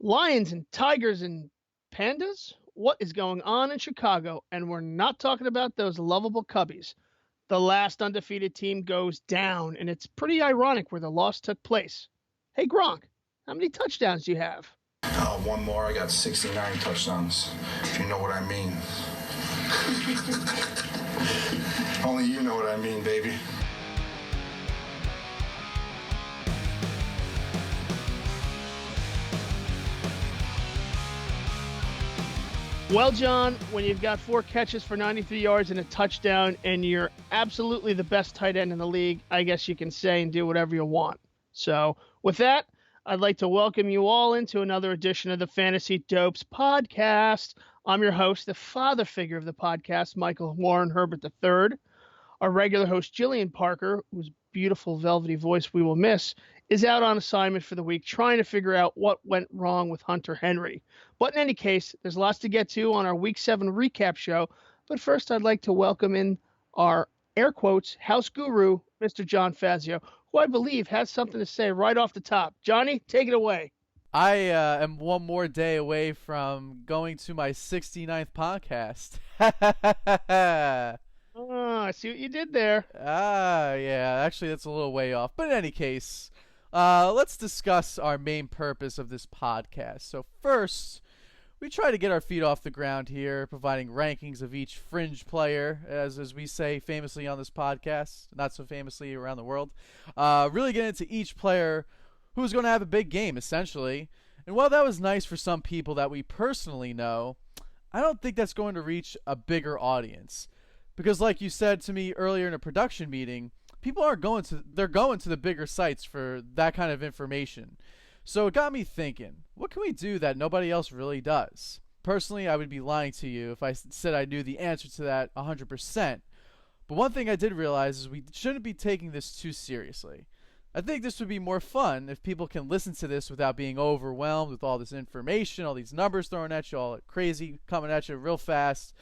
Lions and tigers and pandas? What is going on in Chicago? And we're not talking about those lovable Cubbies. The last undefeated team goes down, and it's pretty ironic where the loss took place. Hey, Gronk, how many touchdowns do you have? One more. I got 69 touchdowns, if you know what I mean. Only you know what I mean, baby. Well, John, when you've got 4 catches for 93 yards and a touchdown, and you're absolutely the best tight end in the league, I guess you can say and do whatever you want. So, with that, I'd like to welcome you all into another edition of the Fantasy Dopes podcast. I'm your host, the father figure of the podcast, Michael Warren Herbert III. Our regular host, Jillian Parker, whose beautiful velvety voice we will miss, is out on assignment for the week trying to figure out what went wrong with Hunter Henry. But in any case, there's lots to get to on our Week 7 recap show. But first, I'd like to welcome in our, air quotes, house guru, Mr. John Fazio, who I believe has something to say right off the top. Johnny, take it away. I am one more day away from going to my 69th podcast. Oh, I see what you did there. Yeah, actually that's a little way off. But in any case, let's discuss our main purpose of this podcast. So first, we try to get our feet off the ground here, providing rankings of each fringe player, as we say famously on this podcast, not so famously around the world. Really get into each player who's going to have a big game, essentially. And while that was nice for some people that we personally know, I don't think that's going to reach a bigger audience. Because like you said to me earlier in a production meeting, people aren't going to the bigger sites for that kind of information. So it got me thinking, what can we do that nobody else really does? Personally, I would be lying to you if I said I knew the answer to that 100%. But one thing I did realize is we shouldn't be taking this too seriously. I think this would be more fun if people can listen to this without being overwhelmed with all this information, all these numbers thrown at you, all crazy coming at you real fast.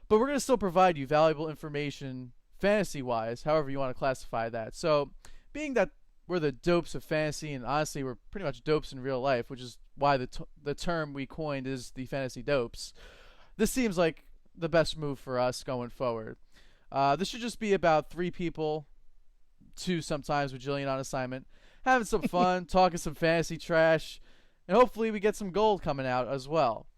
But we're going to still provide you valuable information fantasy-wise, however you want to classify that. So, being that we're the dopes of fantasy, and honestly we're pretty much dopes in real life, which is why the term we coined is the fantasy dopes, this seems like the best move for us going forward. This should just be about 3 people, 2 sometimes with Jillian on assignment, having some fun, talking some fantasy trash, and hopefully we get some gold coming out as well.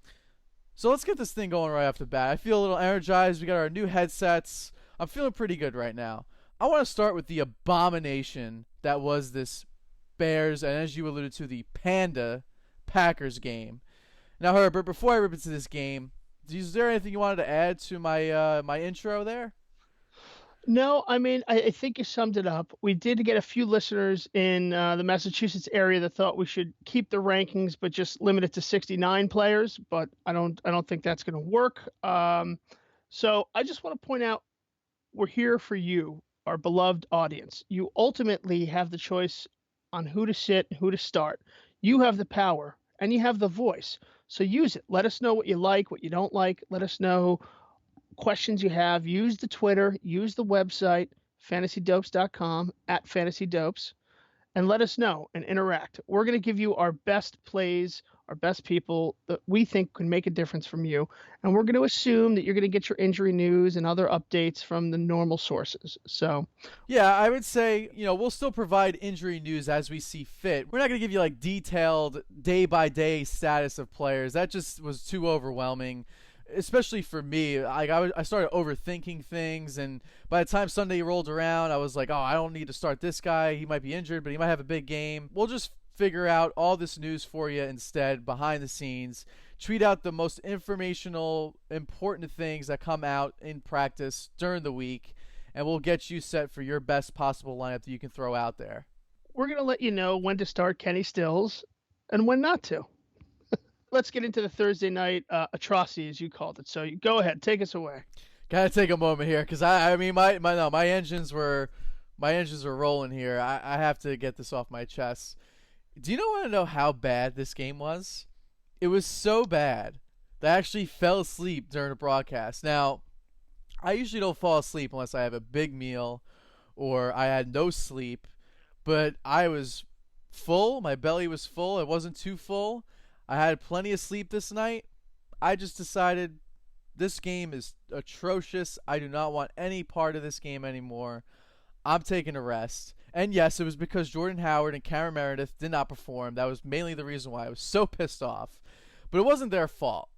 So let's get this thing going right off the bat. I feel a little energized. We got our new headsets. I'm feeling pretty good right now. I want to start with the abomination that was this Bears, and as you alluded to, the Panda Packers game. Now, Herbert, before I rip into this game, is there anything you wanted to add to my my intro there? No, I mean, I think you summed it up. We did get a few listeners in the Massachusetts area that thought we should keep the rankings, but just limit it to 69 players. But I don't think that's going to work. So I just want to point out, we're here for you, our beloved audience. You ultimately have the choice on who to sit and who to start. You have the power and you have the voice. So use it. Let us know what you like, what you don't like. Let us know questions you have. Use the Twitter, use the website, fantasydopes.com, @fantasydopes, and let us know and interact. We're going to give you our best plays, our best people that we think can make a difference from you, and we're going to assume that you're going to get your injury news and other updates from the normal sources. So, yeah, I would say, we'll still provide injury news as we see fit. We're not going to give you like detailed day-by-day status of players. That just was too overwhelming. Especially for me, I started overthinking things, and by the time Sunday rolled around, I was like, oh, I don't need to start this guy. He might be injured, but he might have a big game. We'll just figure out all this news for you instead, behind the scenes. Tweet out the most informational, important things that come out in practice during the week, and we'll get you set for your best possible lineup that you can throw out there. We're going to let you know when to start Kenny Stills and when not to. Let's get into the Thursday night atrocity, as you called it. So go ahead, take us away. Gotta take a moment here, because I mean my engines were rolling here. I have to get this off my chest. Do you want to know how bad this game was? It was so bad that I actually fell asleep during the broadcast. Now, I usually don't fall asleep unless I have a big meal or I had no sleep, but I was full. My belly was full. It wasn't too full. I had plenty of sleep this night. I just decided this game is atrocious. I do not want any part of this game anymore. I'm taking a rest. And yes, it was because Jordan Howard and Cameron Meredith did not perform. That was mainly the reason why I was so pissed off. But it wasn't their fault.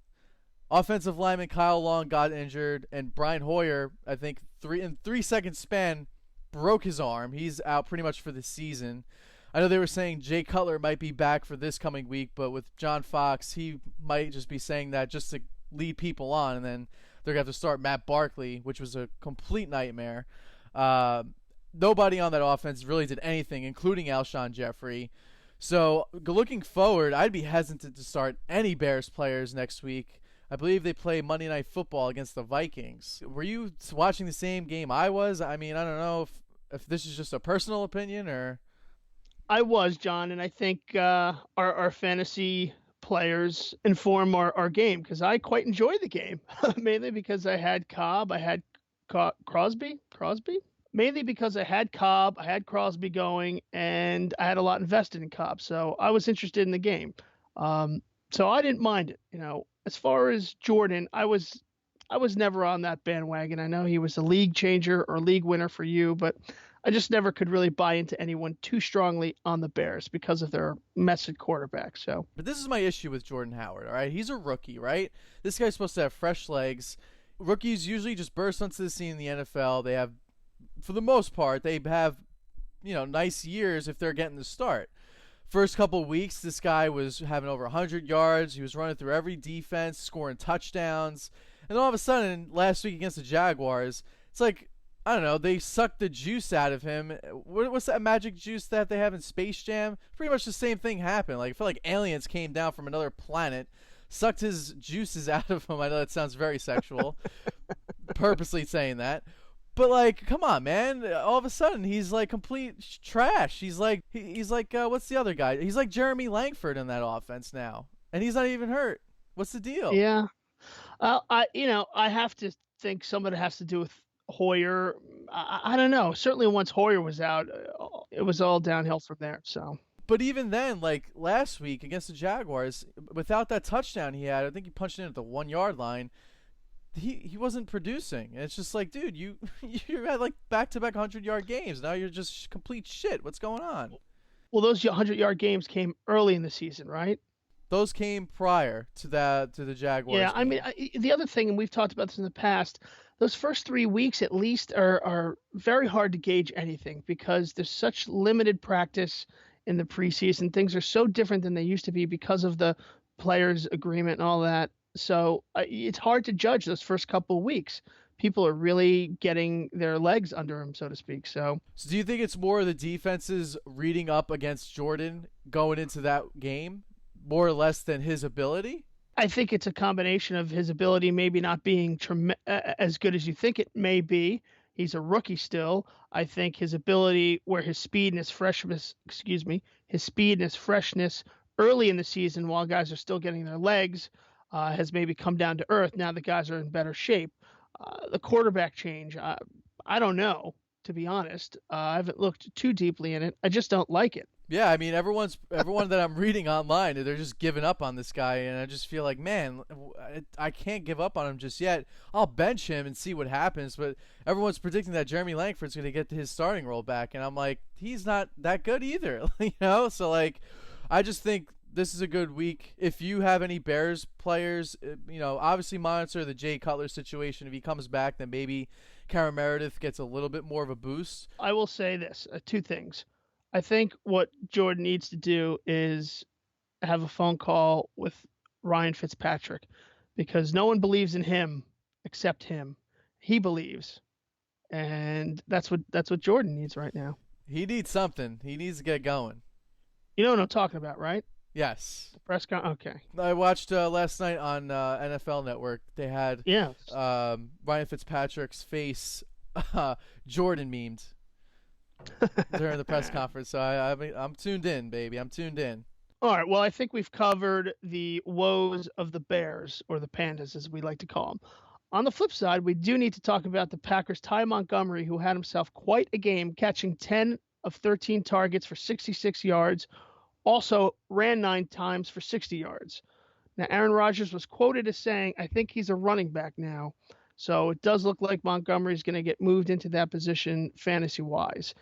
Offensive lineman Kyle Long got injured, and Brian Hoyer, I think, in 3 second span, broke his arm. He's out pretty much for the season. I know they were saying Jay Cutler might be back for this coming week, but with John Fox, he might just be saying that just to lead people on, and then they're going to have to start Matt Barkley, which was a complete nightmare. Nobody on that offense really did anything, including Alshon Jeffrey. So looking forward, I'd be hesitant to start any Bears players next week. I believe they play Monday Night Football against the Vikings. Were you watching the same game I was? I mean, I don't know if this is just a personal opinion or... I was, John, and I think our fantasy players inform our game because I quite enjoyed the game, mainly because I had Cobb, I had Crosby, mainly because I had Cobb, I had Crosby going, and I had a lot invested in Cobb, so I was interested in the game. So I didn't mind it. As far as Jordan, I was never on that bandwagon. I know he was a league changer or league winner for you, but I just never could really buy into anyone too strongly on the Bears because of their messed quarterback. So, but this is my issue with Jordan Howard. All right, he's a rookie, right? This guy's supposed to have fresh legs. Rookies usually just burst onto the scene in the NFL. They have, for the most part, they have, nice years if they're getting the start. First couple of weeks, this guy was having over 100 yards. He was running through every defense, scoring touchdowns. And all of a sudden, last week against the Jaguars, it's like, I don't know, they sucked the juice out of him. What's that magic juice that they have in Space Jam? Pretty much the same thing happened. Like, I feel like aliens came down from another planet, sucked his juices out of him. I know that sounds very sexual, purposely saying that. But, like, come on, man. All of a sudden, he's, like, complete trash. He's like, what's the other guy? He's like Jeremy Langford in that offense now. And he's not even hurt. What's the deal? Yeah. I have to think some of it has to do with Hoyer. I don't know. Certainly once Hoyer was out, it was all downhill from there. So, but even then, like last week against the Jaguars, without that touchdown he had, I think he punched in at the 1 yard line. He wasn't producing. And it's just like, dude, you had like back-to-back 100-yard games. Now you're just complete shit. What's going on? Well, those 100-yard games came early in the season, right? Those came prior to the Jaguars. Yeah, game. I mean, the other thing, and we've talked about this in the past, those first 3 weeks at least are very hard to gauge anything because there's such limited practice in the preseason. Things are so different than they used to be because of the players' agreement and all that. So it's hard to judge those first couple of weeks. People are really getting their legs under them, so to speak. So do you think it's more the defenses reading up against Jordan going into that game, more or less than his ability? I think it's a combination of his ability maybe not being as good as you think it may be. He's a rookie still. I think his ability, where his speed and his freshness, early in the season while guys are still getting their legs, has maybe come down to earth. Now the guys are in better shape. The quarterback change, I don't know, to be honest. I haven't looked too deeply in it. I just don't like it. Yeah, I mean, everyone that I'm reading online, they're just giving up on this guy, and I just feel like, man, I can't give up on him just yet. I'll bench him and see what happens, but everyone's predicting that Jeremy Langford's going to get his starting role back, and I'm like, he's not that good either, So, like, I just think this is a good week. If you have any Bears players, obviously monitor the Jay Cutler situation. If he comes back, then maybe Cameron Meredith gets a little bit more of a boost. I will say this, 2 things. I think what Jordan needs to do is have a phone call with Ryan Fitzpatrick because no one believes in him except him. He believes. And that's what Jordan needs right now. He needs something. He needs to get going. You know what I'm talking about, right? Yes. The press con. Okay. I watched last night on NFL Network. They had Ryan Fitzpatrick's face Jordan memed during the press conference. So I'm tuned in, baby. I'm tuned in. All right. Well, I think we've covered the woes of the Bears, or the Pandas, as we like to call them. On the flip side, we do need to talk about the Packers' Ty Montgomery, who had himself quite a game, catching 10 of 13 targets for 66 yards, Also ran 9 times for 60 yards. Now, Aaron Rodgers was quoted as saying, I think he's a running back now. So it does look like Montgomery's going to get moved into that position fantasy-wise.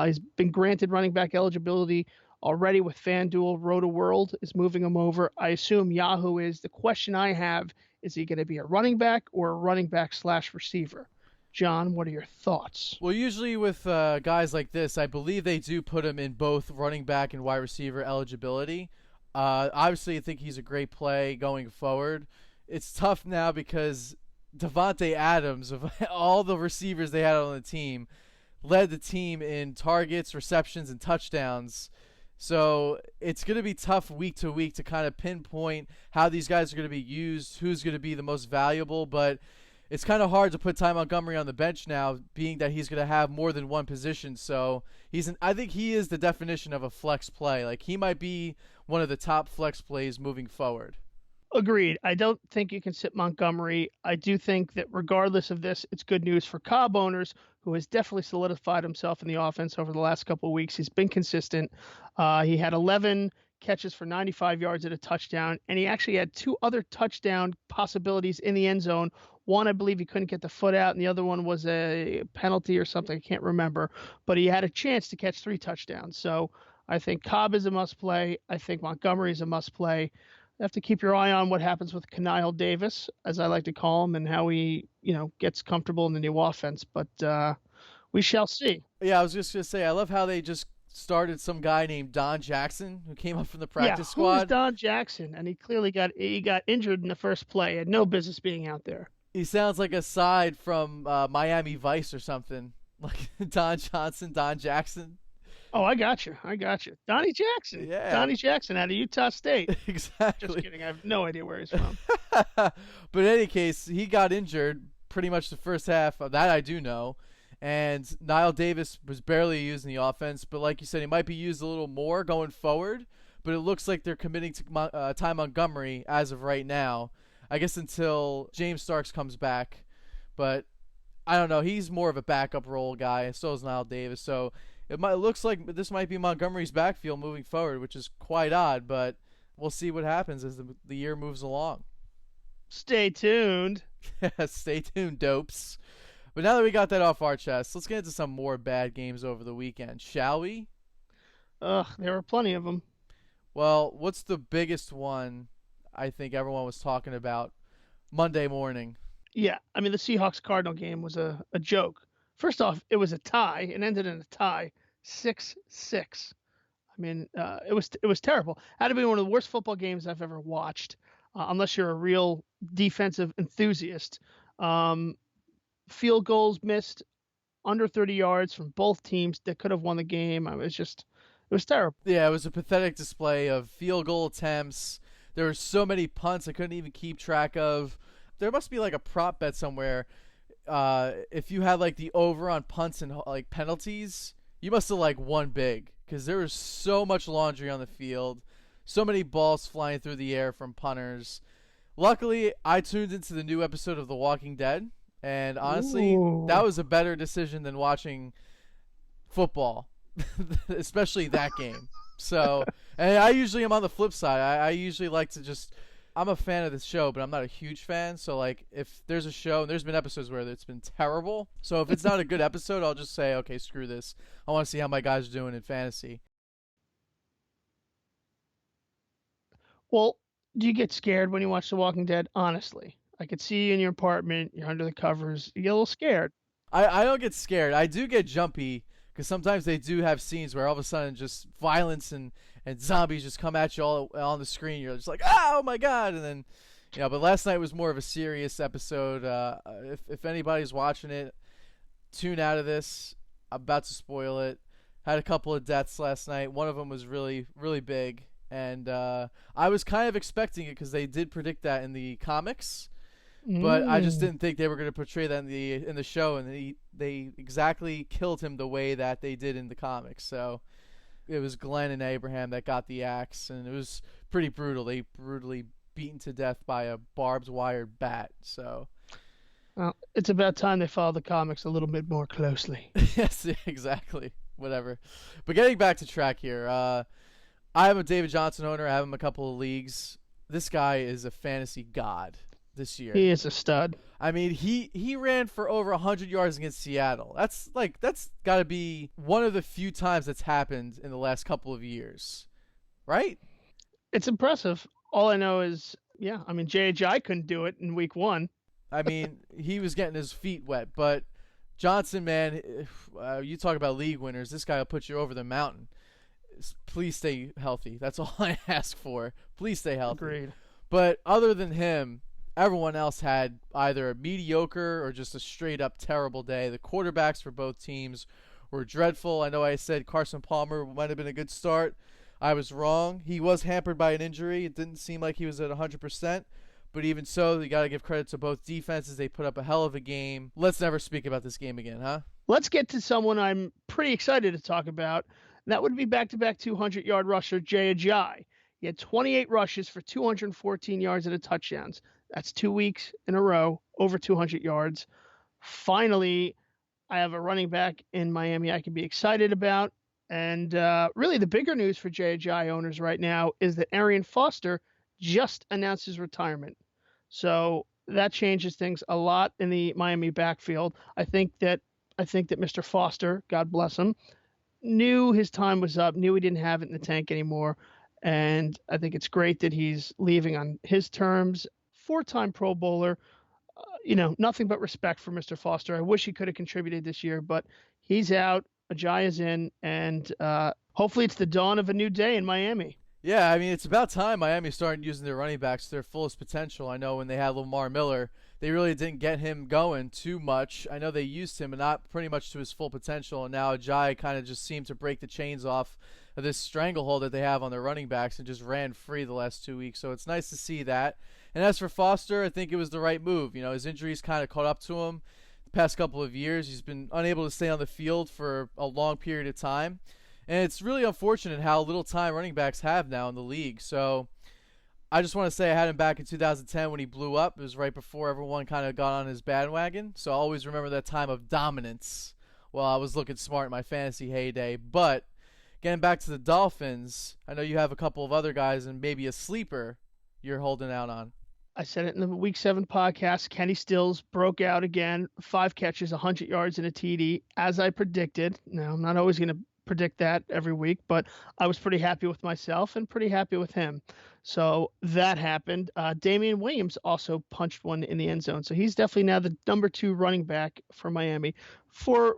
He's been granted running back eligibility already with FanDuel. Roto-World is moving him over. I assume Yahoo is. The question I have, is he going to be a running back or a running back / receiver? John, what are your thoughts? Well, usually with guys like this, I believe they do put him in both running back and wide receiver eligibility. Obviously, I think he's a great play going forward. It's tough now because Devontae Adams, of all the receivers they had on the team, led the team in targets, receptions, and touchdowns. So it's going to be tough week to week to kind of pinpoint how these guys are going to be used, who's going to be the most valuable. But it's kind of hard to put Ty Montgomery on the bench now, being that he's going to have more than one position. So I think he is the definition of a flex play. Like, he might be one of the top flex plays moving forward. Agreed. I don't think you can sit Montgomery. I do think that regardless of this, it's good news for Cobb owners, who has definitely solidified himself in the offense over the last couple of weeks. He's been consistent. He had 11 catches for 95 yards at a touchdown, and he actually had 2 other touchdown possibilities in the end zone. One, I believe he couldn't get the foot out, and the other one was a penalty or something. I can't remember. But he had a chance to catch 3 touchdowns. So I think Cobb is a must-play. I think Montgomery is a must-play. You have to keep your eye on what happens with Knile Davis, as I like to call him, and how he, gets comfortable in the new offense. But we shall see. Yeah, I was just going to say, I love how they just started some guy named Don Jackson who came up from the practice squad. Who's Don Jackson? And he clearly got injured in the first play. He had no business being out there. He sounds like a side from Miami Vice or something. Like Don Johnson, Don Jackson. Oh, I got you. Donnie Jackson. Yeah. Donnie Jackson out of Utah State. Exactly. Just kidding. I have no idea where he's from. But in any case, he got injured pretty much the first half. Of that I do know. And Knile Davis was barely used in the offense. But like you said, he might be used a little more going forward. But it looks like they're committing to Ty Montgomery as of right now. I guess until James Starks comes back. But I don't know. He's more of a backup role guy. And so is Knile Davis. So it looks like this might be Montgomery's backfield moving forward, which is quite odd, but we'll see what happens as the year moves along. Stay tuned. Stay tuned, dopes. But now that we got that off our chest, let's get into some more bad games over the weekend, shall we? There were plenty of them. Well, what's the biggest one I think everyone was talking about Monday morning? Yeah, I mean, the Seahawks-Cardinal game was a joke. First off, it was a tie. It ended in a tie, 6-6. I mean, it was terrible. Had to be one of the worst football games I've ever watched, unless you're a real defensive enthusiast. Field goals missed under 30 yards from both teams that could have won the game. It was terrible. Yeah, it was a pathetic display of field goal attempts. There were so many punts I couldn't even keep track of. There must be like a prop bet somewhere. If you had like the over on punts and like penalties, you must have like won big, because there was so much laundry on the field, so many balls flying through the air from punters. Luckily, I tuned into the new episode of The Walking Dead, and honestly, that was a better decision than watching football, especially that game. So, and I usually am on the flip side. I usually like to just, I'm a fan of this show, but I'm not a huge fan. So, like, if there's a show, and there's been episodes where it's been terrible. So, if it's not a good episode, I'll just say, okay, screw this. I want to see how my guys are doing in fantasy. Well, do you get scared when you watch The Walking Dead? Honestly, I could see you in your apartment. You're under the covers. You get a little scared. I don't get scared. I do get jumpy, because sometimes they do have scenes where all of a sudden just violence and zombies just come at you all on the screen. You're just like, oh my god, and then, but last night was more of a serious episode. If anybody's watching it, tune out of this. I'm about to spoil it. Had a couple of deaths last night. One of them was really, really big, and I was kind of expecting it because they did predict that in the comics. But I just didn't think they were going to portray that in the show, and they exactly killed him the way that they did in the comics. So it was Glenn and Abraham that got the axe, and it was pretty brutal. They brutally beaten to death by a barbed wire bat. So, well, it's about time they follow the comics a little bit more closely. Yes, exactly. Whatever. But getting back to track here, I'm a David Johnson owner. I have him a couple of leagues. This guy is a fantasy god this year. He is a stud. I mean, he ran for over 100 yards against Seattle. That's got to be one of the few times that's happened in the last couple of years, right? It's impressive. All I know is, yeah, I mean, J.J. couldn't do it in week 1. I mean, he was getting his feet wet, but Johnson, man, you talk about league winners. This guy will put you over the mountain. Please stay healthy. That's all I ask for. Please stay healthy. Agreed. But other than him, everyone else had either a mediocre or just a straight up terrible day. The quarterbacks for both teams were dreadful. I know I said Carson Palmer might have been a good start. I was wrong. He was hampered by an injury. It didn't seem like he was at 100%. But even so, you got to give credit to both defenses. They put up a hell of a game. Let's never speak about this game again, huh? Let's get to someone I'm pretty excited to talk about. That would be back-to-back 200-yard rusher Jay Ajayi. He had 28 rushes for 214 yards and a touchdowns. That's 2 weeks in a row, over 200 yards. Finally, I have a running back in Miami I can be excited about. And really the bigger news for Jay Ajayi owners right now is that Arian Foster just announced his retirement. So that changes things a lot in the Miami backfield. I think that Mr. Foster, God bless him, knew his time was up, knew he didn't have it in the tank anymore. And I think it's great that he's leaving on his terms. 4-time Pro Bowler, nothing but respect for Mr. Foster. I wish he could have contributed this year, but he's out. Ajayi is in, and hopefully it's the dawn of a new day in Miami. Yeah, I mean, it's about time Miami started using their running backs to their fullest potential. I know when they had Lamar Miller, they really didn't get him going too much. I know they used him, but not pretty much to his full potential. And now Ajayi kind of just seemed to break the chains off of this stranglehold that they have on their running backs and just ran free the last 2 weeks. So it's nice to see that. And as for Foster, I think it was the right move. His injuries kind of caught up to him the past couple of years. He's been unable to stay on the field for a long period of time. And it's really unfortunate how little time running backs have now in the league. So I just want to say I had him back in 2010 when he blew up. It was right before everyone kind of got on his bandwagon. So I always remember that time of dominance while I was looking smart in my fantasy heyday. But getting back to the Dolphins, I know you have a couple of other guys and maybe a sleeper you're holding out on. I said it in the Week 7 podcast. Kenny Stills broke out again. 5 catches, 100 yards, and a TD, as I predicted. Now, I'm not always going to predict that every week, but I was pretty happy with myself and pretty happy with him. So that happened. Damian Williams also punched one in the end zone. So he's definitely now the number 2 running back for Miami. Four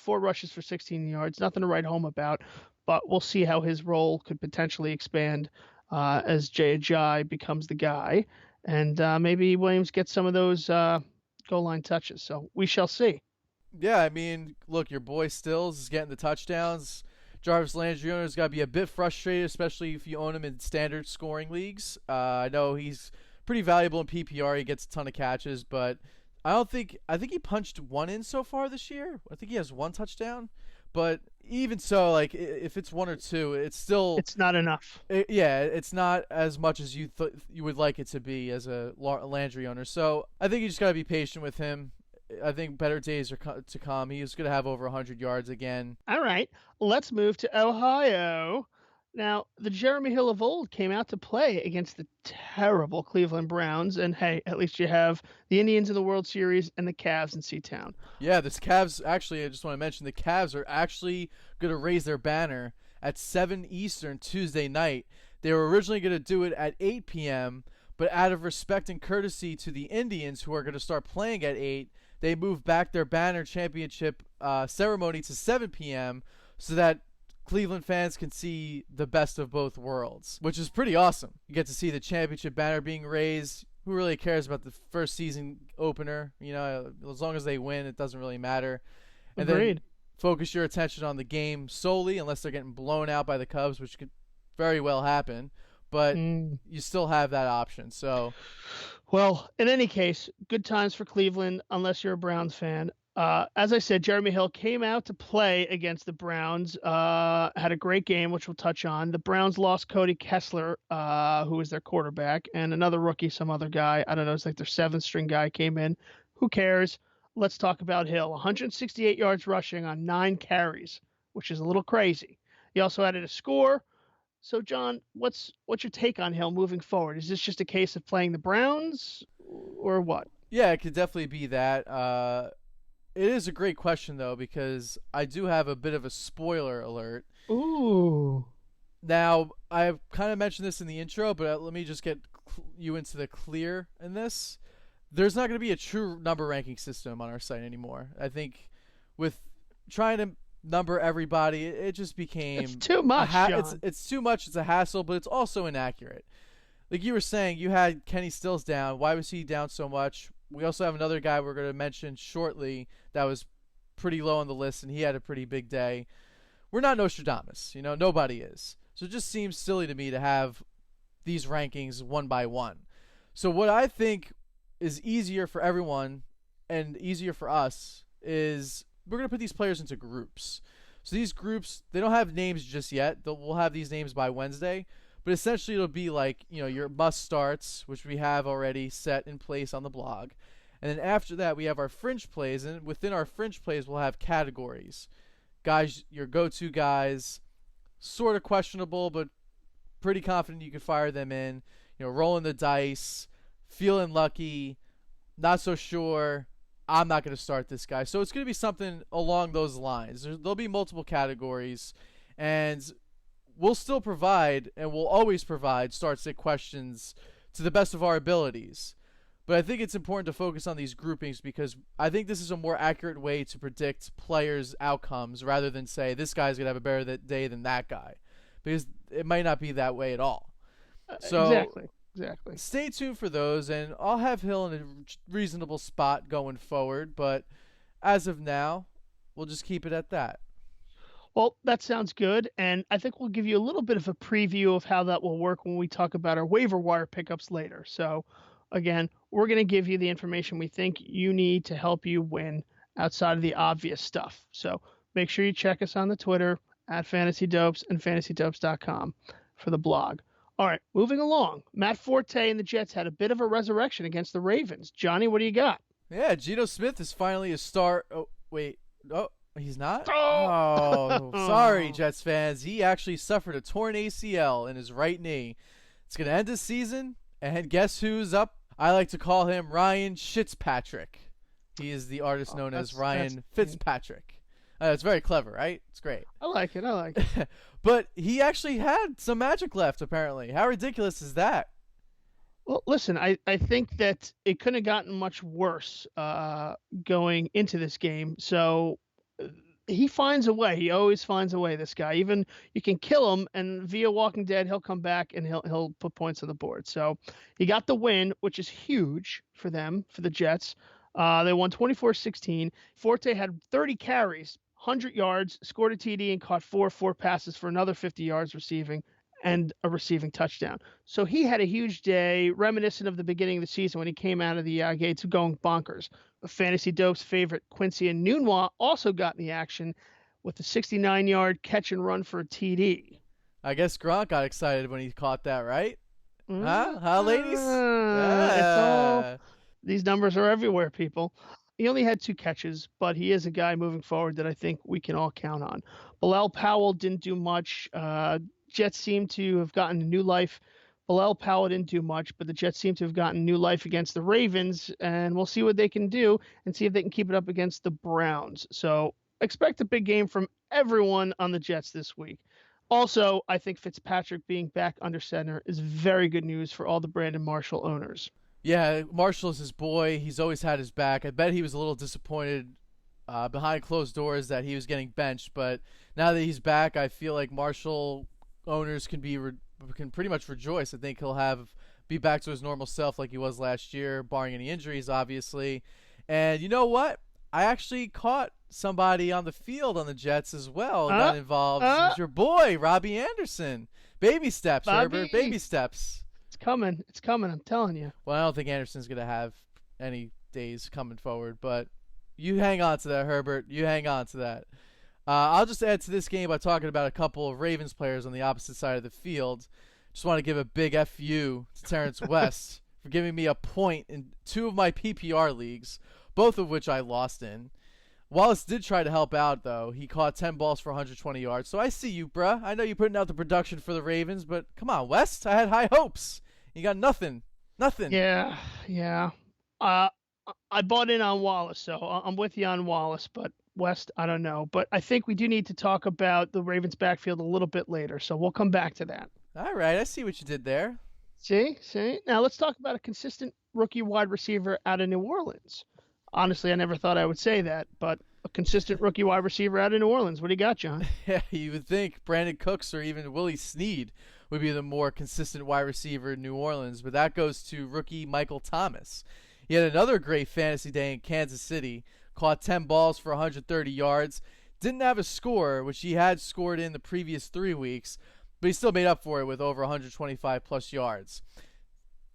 rushes for 16 yards. Nothing to write home about, but we'll see how his role could potentially expand as Jay Ajayi becomes the guy. And maybe Williams gets some of those goal line touches. So we shall see. Yeah, I mean, look, your boy Stills is getting the touchdowns. Jarvis Landry owner's got to be a bit frustrated, especially if you own him in standard scoring leagues. I know he's pretty valuable in PPR. He gets a ton of catches, but I think he punched one in so far this year. I think he has 1 touchdown. But even so, like, if it's 1 or 2, it's not enough. It's not as much as you would like it to be as a Landry owner. So I think you just got to be patient with him. I think better days are to come. He's going to have over 100 yards again. All right, let's move to Ohio. Now, the Jeremy Hill of old came out to play against the terrible Cleveland Browns, and hey, at least you have the Indians in the World Series and the Cavs in C-Town. Yeah, this Cavs, actually, I just want to mention, the Cavs are actually going to raise their banner at 7 Eastern Tuesday night. They were originally going to do it at 8 p.m., but out of respect and courtesy to the Indians, who are going to start playing at 8, they moved back their banner championship ceremony to 7 p.m. so that Cleveland fans can see the best of both worlds, which is pretty awesome. You get to see the championship banner being raised. Who really cares about the first season opener? As long as they win, it doesn't really matter. And Agreed. Then focus your attention on the game solely, unless they're getting blown out by the Cubs, which could very well happen. But you still have that option. So, well, in any case, good times for Cleveland, unless you're a Browns fan. As I said, Jeremy Hill came out to play against the Browns, had a great game, which we'll touch on. The Browns lost Cody Kessler, who was their quarterback, and another rookie, some other guy. I don't know. It's like their 7th-string guy came in. Who cares? Let's talk about Hill. 168 yards rushing on 9 carries, which is a little crazy. He also added a score. So, John, what's your take on Hill moving forward? Is this just a case of playing the Browns, or what? Yeah, it could definitely be that. It is a great question though, because I do have a bit of a spoiler alert. Ooh. Now, I've kind of mentioned this in the intro, but let me just get you into the clear in this. There's not going to be a true number ranking system on our site anymore. I think with trying to number everybody, it just became It's too much, John. it's too much. It's a hassle, but it's also inaccurate. Like you were saying, you had Kenny Stills down. Why was he down so much? We also have another guy we're going to mention shortly that was pretty low on the list, and he had a pretty big day. We're not Nostradamus, nobody is. So it just seems silly to me to have these rankings one by one. So what I think is easier for everyone and easier for us is we're going to put these players into groups. So these groups, they don't have names just yet. We'll have these names by Wednesday. But essentially it'll be like, your must starts, which we have already set in place on the blog. And then after that, we have our fringe plays. And within our fringe plays, we'll have categories. Guys, your go-to guys, sort of questionable, but pretty confident you can fire them in. Rolling the dice, feeling lucky, not so sure, I'm not going to start this guy. So it's going to be something along those lines. There'll be multiple categories, and we'll still provide, and we'll always provide, start-sit questions to the best of our abilities. But I think it's important to focus on these groupings because I think this is a more accurate way to predict players' outcomes rather than say this guy's going to have a better day than that guy. Because it might not be that way at all. So Exactly. Stay tuned for those, and I'll have Hill in a reasonable spot going forward. But as of now, we'll just keep it at that. Well, that sounds good, and I think we'll give you a little bit of a preview of how that will work when we talk about our waiver wire pickups later. So, again, we're going to give you the information we think you need to help you win outside of the obvious stuff. So make sure you check us on the Twitter at FantasyDopes and FantasyDopes.com for the blog. All right, moving along. Matt Forte and the Jets had a bit of a resurrection against the Ravens. Johnny, what do you got? Yeah, Geno Smith is finally a star. Oh, wait. Oh, he's not? Oh, sorry, Jets fans. He actually suffered a torn ACL in his right knee. It's going to end his season, and guess who's up? I like to call him Ryan Fitzpatrick. He is the artist known as Ryan Fitzpatrick. It's very clever, right? It's great. I like it. But he actually had some magic left, apparently. How ridiculous is that? Well, listen, I think that it couldn't have gotten much worse going into this game. So he finds a way. He always finds a way, this guy. Even you can kill him, and via Walking Dead, he'll come back and he'll put points on the board. So he got the win, which is huge for them, for the Jets. They won 24-16. Forte had 30 carries, 100 yards, scored a TD, and caught four passes for another 50 yards receiving and a receiving touchdown. So he had a huge day, reminiscent of the beginning of the season when he came out of the gates going bonkers. Fantasy Dope's favorite Quincy Enunwa also got in the action with a 69-yard catch and run for a TD. I guess Gronk got excited when he caught that, right? Huh, ladies? These numbers are everywhere, people. He only had 2 catches, but he is a guy moving forward that I think we can all count on. Bilal Powell didn't do much. Jets seem to have gotten a new life. Bilal Powell didn't do much, but the Jets seem to have gotten new life against the Ravens, and we'll see what they can do and see if they can keep it up against the Browns. So expect a big game from everyone on the Jets this week. Also, I think Fitzpatrick being back under center is very good news for all the Brandon Marshall owners. Yeah, Marshall's his boy. He's always had his back. I bet he was a little disappointed behind closed doors that he was getting benched, but now that he's back, I feel like Marshall owners can pretty much rejoice. I think he'll be back to his normal self like he was last year, barring any injuries, obviously. And you know what? I actually caught somebody on the field on the Jets as well. Got involved. It was your boy, Robbie Anderson. Baby steps, Bobby. Herbert. Baby steps. It's coming, I'm telling you. Well, I don't think Anderson's going to have any days coming forward, but you hang on to that, Herbert. You hang on to that. I'll just add to this game by talking about a couple of Ravens players on the opposite side of the field. Just want to give a big FU to Terrence West for giving me a point in 2 of my PPR leagues, both of which I lost in. Wallace did try to help out, though. He caught 10 balls for 120 yards. So I see you, bruh. I know you're putting out the production for the Ravens, but come on, West. I had high hopes. You got nothing. Nothing. Yeah. Uh, I bought in on Wallace, so I'm with you on Wallace, but West, I don't know. But I think we do need to talk about the Ravens backfield a little bit later, so we'll come back to that. All right, I see what you did there. See? Now let's talk about a consistent rookie wide receiver out of New Orleans. Honestly, I never thought I would say that, but a consistent rookie wide receiver out of New Orleans. What do you got, John? Yeah, you would think Brandon Cooks or even Willie Snead would be the more consistent wide receiver in New Orleans, but that goes to rookie Michael Thomas. He had another great fantasy day in Kansas City, caught 10 balls for 130 yards, didn't have a score, which he had scored in the previous 3 weeks, but he still made up for it with over 125 plus yards.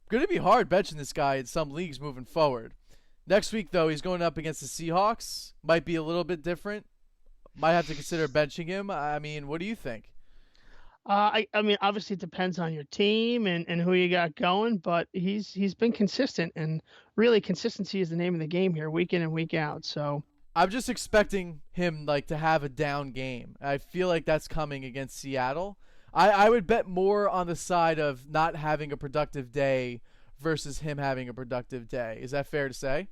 Going to be hard benching this guy in some leagues moving forward. Next week, though, he's going up against the Seahawks. Might be a little bit different. Might have to consider benching him. I mean, what do you think? I mean, obviously it depends on your team and who you got going, but he's been consistent, and really consistency is the name of the game here, week in and week out. So I'm just expecting him to have a down game. I feel like that's coming against Seattle. I would bet more on the side of not having a productive day versus him having a productive day. Is that fair to say?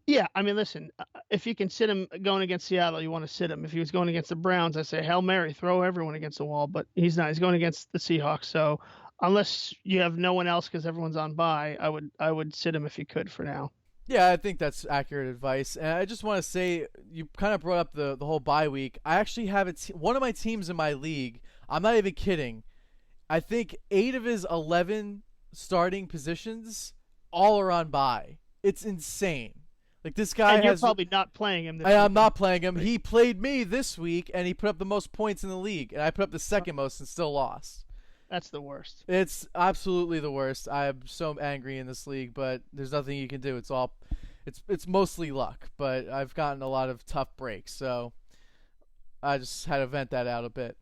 yeah, I mean, listen, if you can sit him going against Seattle, you want to sit him. If he was going against the Browns, I say Hail Mary, throw everyone against the wall. But he's not. He's going against the Seahawks. So unless you have no one else because everyone's on bye, I would sit him if you could for now. Yeah, I think that's accurate advice. And I just want to say, you kind of brought up the whole bye week. I actually have one of my teams in my league. I'm not even kidding. I think 8 of his 11 starting positions all are on bye. It's insane. Like, this guy and you're probably not playing him this week. I'm not playing him. He played me this week, and he put up the most points in the league. And I put up the second most and still lost. That's the worst. It's absolutely the worst. I am so angry in this league, but there's nothing you can do. It's mostly luck, but I've gotten a lot of tough breaks, so I just had to vent that out a bit.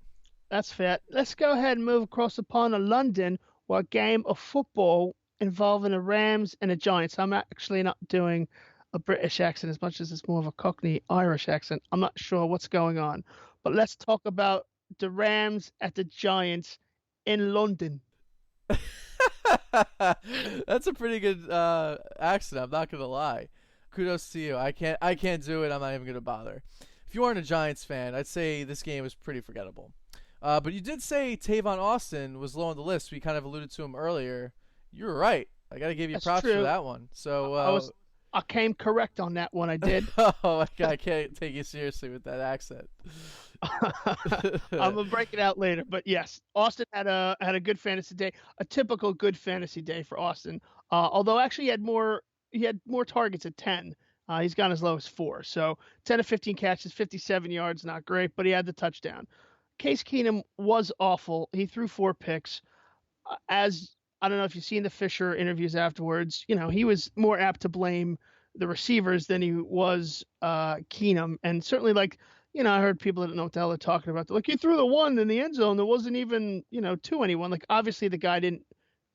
That's fair. Let's go ahead and move across the pond to London, where a game of football involving the Rams and the Giants. I'm actually not doing a British accent as much as it's more of a Cockney Irish accent. I'm not sure what's going on. But let's talk about the Rams at the Giants in London. That's a pretty good accent, I'm not gonna lie. Kudos to you. I can't do it. I'm not even gonna bother. If you aren't a Giants fan, I'd say this game was pretty forgettable. But you did say Tavon Austin was low on the list. We kind of alluded to him earlier. You were right. I got to give you That's props true. for that one. So I came correct on that one. I did. oh, I can't take you seriously with that accent. I'm gonna break it out later, but yes, Austin had a good fantasy day, a typical good fantasy day for Austin. Although actually he had more targets at 10. He's gone as low as 4. So 10 to 15 catches, 57 yards, not great, but he had the touchdown. Case Keenum was awful. He threw 4 picks. As I don't know if you've seen the Fisher interviews afterwards, he was more apt to blame the receivers than he was Keenum. And certainly, I heard people that don't know what the hell they're talking about. They're like, he threw the one in the end zone. There wasn't even, to anyone. Like, obviously the guy didn't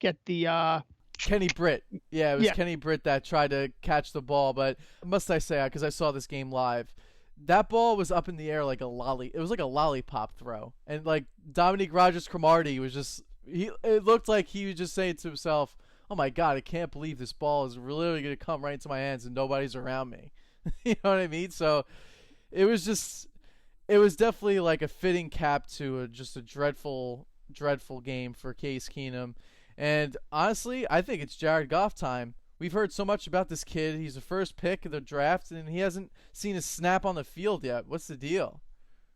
get the Kenny Britt. Yeah, it was Yeah. Kenny Britt that tried to catch the ball. But must I say, because I saw this game live, that ball was up in the air like a It was like a lollipop throw. And Dominique Rodgers-Cromartie was just, it looked like he was just saying to himself, oh my God, I can't believe this ball is really going to come right into my hands and nobody's around me. You know what I mean? So it was definitely like a fitting cap to just a dreadful, dreadful game for Case Keenum. And honestly, I think it's Jared Goff time. We've heard so much about this kid. He's the first pick of the draft, and he hasn't seen a snap on the field yet. What's the deal?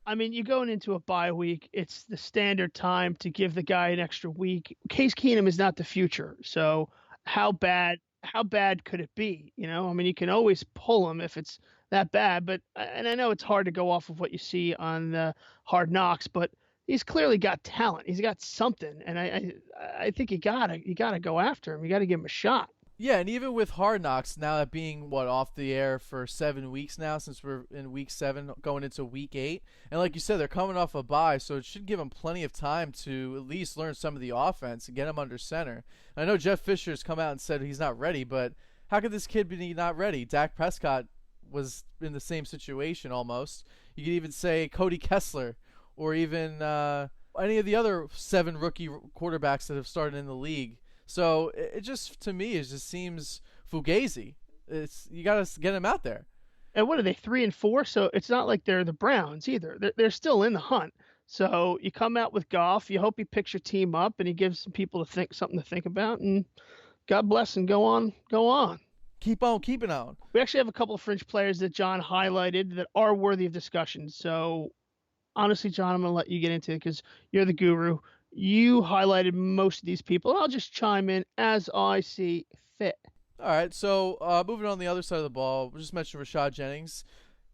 I mean, you're going into a bye week. It's the standard time to give the guy an extra week. Case Keenum is not the future. So how bad could it be? I mean, you can always pull him if it's that bad, and I know it's hard to go off of what you see on the Hard Knocks, but he's clearly got talent. He's got something. And I think you gotta go after him. You gotta give him a shot. Yeah, and even with Hard Knocks, now that being, off the air for 7 weeks now, since we're in week 7, going into week 8. And like you said, they're coming off a bye, so it should give them plenty of time to at least learn some of the offense and get him under center. I know Jeff Fisher's come out and said he's not ready, but how could this kid be not ready? Dak Prescott was in the same situation almost. You could even say Cody Kessler, or even any of the other 7 rookie quarterbacks that have started in the league. So it just, to me, it just seems fugazi. You got to get him out there. And what are they, 3-4? So it's not like they're the Browns either. They're still in the hunt. So you come out with Goff. You hope he picks your team up and he gives some people something to think about. And God bless and go on. Keep on keeping on. We actually have a couple of fringe players that John highlighted that are worthy of discussion. So honestly, John, I'm going to let you get into it because you're the guru. You highlighted most of these people. I'll just chime in as I see fit. All right, so moving on the other side of the ball, we just mentioned Rashad Jennings.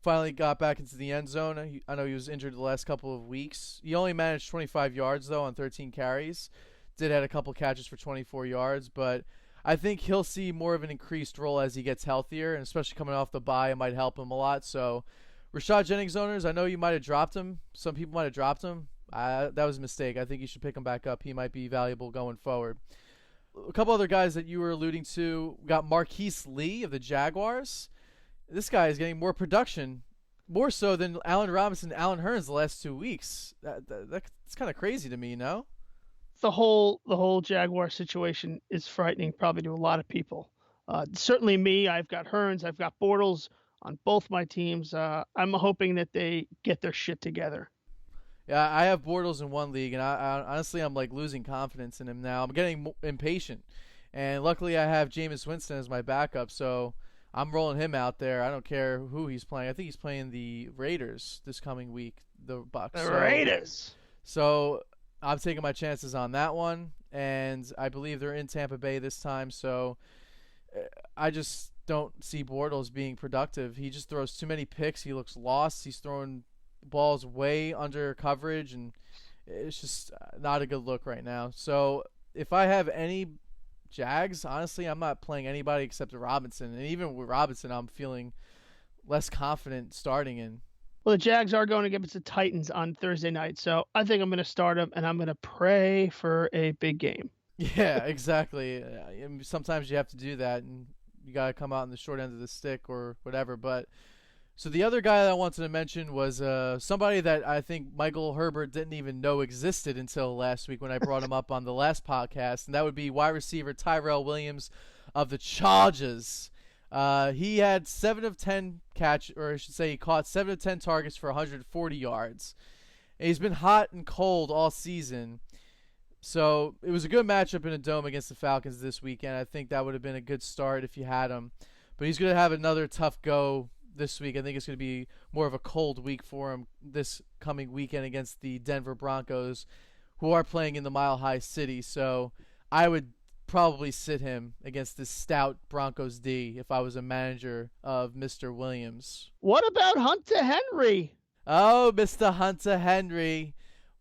Finally got back into the end zone. I know he was injured the last couple of weeks. He only managed 25 yards, though, on 13 carries. Did had a couple catches for 24 yards, but I think he'll see more of an increased role as he gets healthier, and especially coming off the bye, it might help him a lot. So, Rashad Jennings owners, I know you might have dropped him. Some people might have dropped him. That was a mistake. I think you should pick him back up. He might be valuable going forward. A couple other guys that you were alluding to, we got Marquise Lee of the Jaguars. This guy is getting more production, more so than Allen Robinson and Allen Hurns the last 2 weeks. That's kind of crazy to me, you know? The whole Jaguar situation is frightening, probably to a lot of people. Certainly me. I've got Hurns, I've got Bortles on both my teams. I'm hoping that they get their shit together. Yeah, I have Bortles in one league, and I honestly, I'm like losing confidence in him now. I'm getting impatient, and luckily I have Jameis Winston as my backup, so I'm rolling him out there. I don't care who he's playing. I think he's playing the Raiders this coming week, the Bucs. Raiders. So I'm taking my chances on that one, and I believe they're in Tampa Bay this time, so I just don't see Bortles being productive. He just throws too many picks. He looks lost. He's throwing balls way under coverage, and it's just not a good look right now. So if I have any Jags, honestly, I'm not playing anybody except Robinson, and even with Robinson, I'm feeling less confident starting in. Well, the Jags are going against the Titans on Thursday night, so I think I'm going to start them, and I'm going to pray for a big game. Yeah, exactly. Sometimes you have to do that, and you got to come out in the short end of the stick or whatever. But so the other guy that I wanted to mention was somebody that I think Michael Herbert didn't even know existed until last week when I brought him up on the last podcast, and that would be wide receiver Tyrell Williams of the Chargers. He had 7 of 10 he caught 7 of 10 targets for 140 yards. And he's been hot and cold all season. So it was a good matchup in a dome against the Falcons this weekend. I think that would have been a good start if you had him. But he's going to have another tough go this week. I think it's going to be more of a cold week for him this coming weekend against the Denver Broncos, who are playing in the Mile High City. So I would probably sit him against this stout Broncos D if I was a manager of Mr. Williams. What about Hunter Henry? Oh, Mr. Hunter Henry.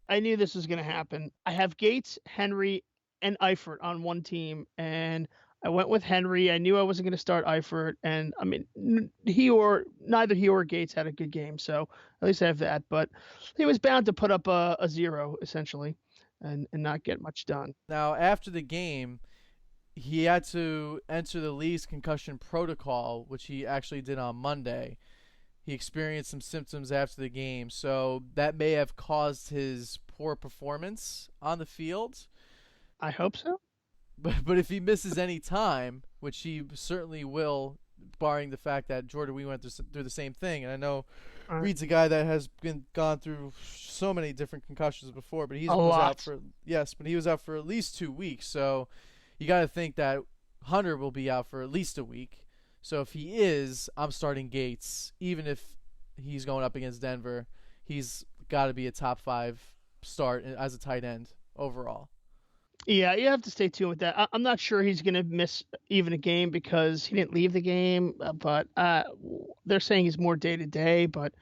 I knew this was going to happen. I have Gates, Henry, and Eifert on one team, and I went with Henry. I knew I wasn't going to start Eifert, and I mean, neither he or Gates had a good game, so at least I have that. But he was bound to put up a 0 essentially, and not get much done. Now, after the game, he had to enter the league's concussion protocol, which he actually did on Monday. He experienced some symptoms after the game, so that may have caused his poor performance on the field. I hope so. But if he misses any time, which he certainly will, barring the fact that Jordan, we went through the same thing, and I know Reed's a guy that has gone through so many different concussions before, but he was out for at least 2 weeks. So you got to think that Hunter will be out for at least a week. So if he is, I'm starting Gates. Even if he's going up against Denver, he's got to be a top 5 start as a tight end overall. Yeah, you have to stay tuned with that. I'm not sure he's going to miss even a game because he didn't leave the game, but they're saying he's more day-to-day, but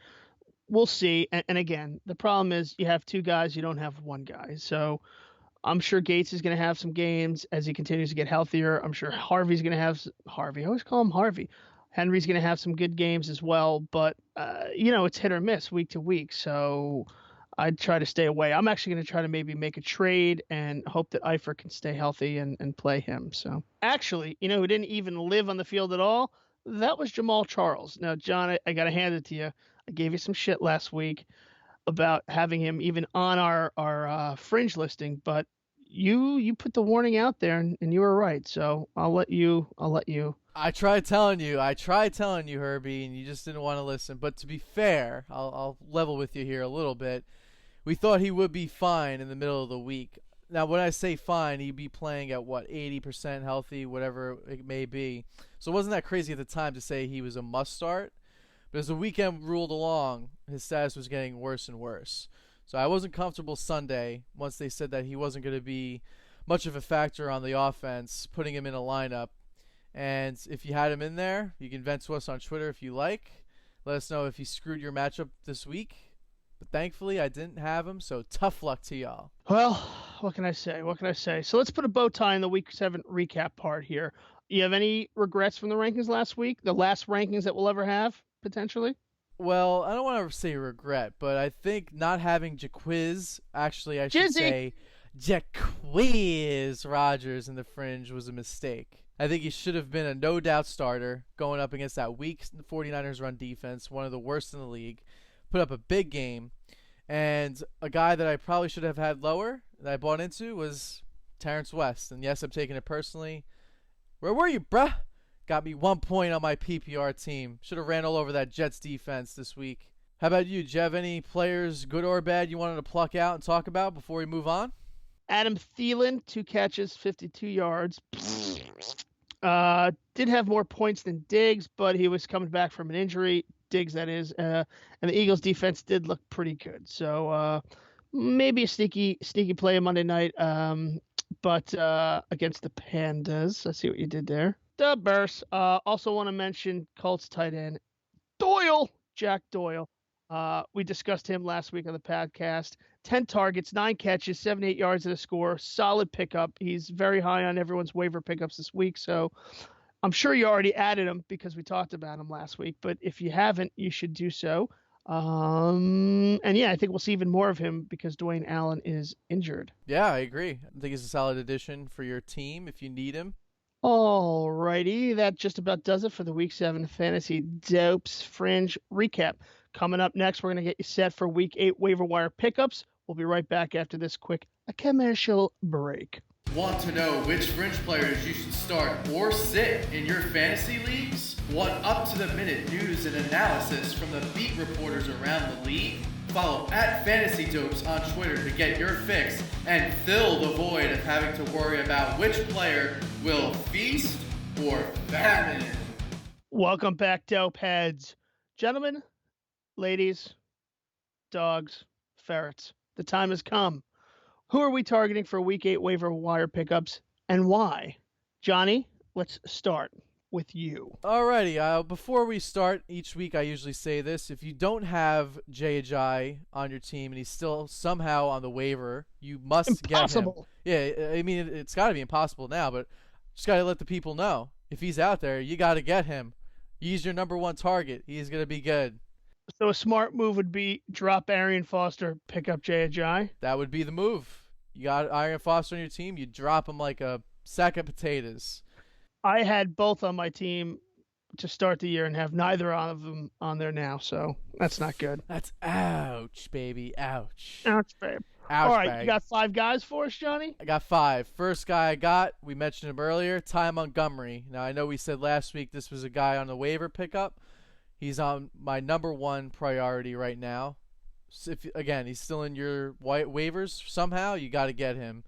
we'll see. And again, the problem is you have 2 guys, you don't have 1 guy. So I'm sure Gates is going to have some games as he continues to get healthier. I'm sure Harvey's going to have I always call him Harvey. Henry's going to have some good games as well, but it's hit or miss week to week. So I'd try to stay away. I'm actually going to try to maybe make a trade and hope that Eifert can stay healthy and play him. So actually, who didn't even live on the field at all? That was Jamal Charles. Now, John, I got to hand it to you. I gave you some shit last week about having him even on our fringe listing, but you put the warning out there, and you were right. So I'll let you. I tried telling you, Herbie, and you just didn't want to listen. But to be fair, I'll level with you here a little bit. We thought he would be fine in the middle of the week. Now, when I say fine, he'd be playing at, 80% healthy, whatever it may be. So it wasn't that crazy at the time to say he was a must start. But as the weekend rolled along, his status was getting worse and worse. So I wasn't comfortable Sunday once they said that he wasn't going to be much of a factor on the offense, putting him in a lineup. And if you had him in there, you can vent to us on Twitter if you like. Let us know if he screwed your matchup this week. But thankfully, I didn't have him, so tough luck to y'all. Well, what can I say? What can I say? So let's put a bow tie in the Week 7 recap part here. You have any regrets from the rankings last week? The last rankings that we'll ever have, potentially? Well, I don't want to say regret, but I think not having Jaquiz, actually I should Jizzy. say Jaquiz Rogers in the fringe was a mistake. I think he should have been a no-doubt starter going up against that weak 49ers run defense, one of the worst in the league. Put up a big game. And a guy that I probably should have had lower that I bought into was Terrence West. And yes, I'm taking it personally. Where were you, bruh? Got me 1 point on my PPR team. Should have ran all over that Jets defense this week. How about you? Do you have any players, good or bad, you wanted to pluck out and talk about before we move on? Adam Thielen, 2 catches, 52 yards. Did have more points than Diggs, but he was coming back from an injury. Diggs, that is. And the Eagles defense did look pretty good. So maybe a sneaky play on Monday night. But against the Pandas. I see what you did there. The Bears. Also want to mention Colts tight end Doyle, Jack Doyle. We discussed him last week on the podcast. 10 targets, 9 catches, 78 yards and a score. Solid pickup. He's very high on everyone's waiver pickups this week. So I'm sure you already added him because we talked about him last week. But if you haven't, you should do so. And yeah, I think we'll see even more of him because Dwayne Allen is injured. Yeah, I agree. I think he's a solid addition for your team if you need him. All righty. That just about does it for the Week 7 Fantasy Dopes Fringe recap. Coming up next, we're going to get you set for Week 8 waiver wire pickups. We'll be right back after this quick commercial break. Want to know which fringe players you should start or sit in your fantasy leagues? Want up-to-the-minute news and analysis from the beat reporters around the league? Follow @FantasyDopes on Twitter to get your fix and fill the void of having to worry about which player will feast or famine. Welcome back, Dope Heads. Gentlemen, ladies, dogs, ferrets, the time has come. Who are we targeting for Week 8 waiver wire pickups and why? Johnny, let's start with you. Alrighty, before we start each week, I usually say this. If you don't have Jai on your team and he's still somehow on the waiver, you must get him. Yeah, I mean, it's got to be impossible now, but just got to let the people know. If he's out there, you got to get him. He's your number one target. He's going to be good. So a smart move would be drop Arian Foster, pick up Jai. That would be the move. You got Arian Foster on your team, you drop him like a sack of potatoes. I had both on my team to start the year and have neither of them on there now, so that's not good. That's ouch, baby. Ouch. Ouch, babe. Ouch, all right, bag. You got 5 guys for us, Johnny? I got 5. First guy I got, we mentioned him earlier, Ty Montgomery. Now, I know we said last week this was a guy on the waiver pickup. He's on my number 1 priority right now. So again, he's still in your waivers somehow, you got to get him.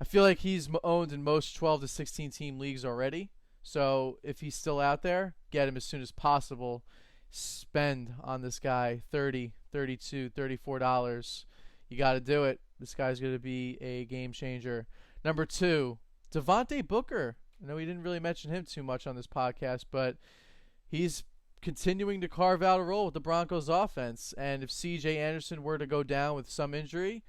I feel like he's owned in most 12 to 16 team leagues already. So if he's still out there, get him as soon as possible. Spend on this guy $30, $32, $34. You got to do it. This guy's going to be a game changer. Number 2, Devontae Booker. I know we didn't really mention him too much on this podcast, but he's continuing to carve out a role with the Broncos offense. And if C.J. Anderson were to go down with some injury,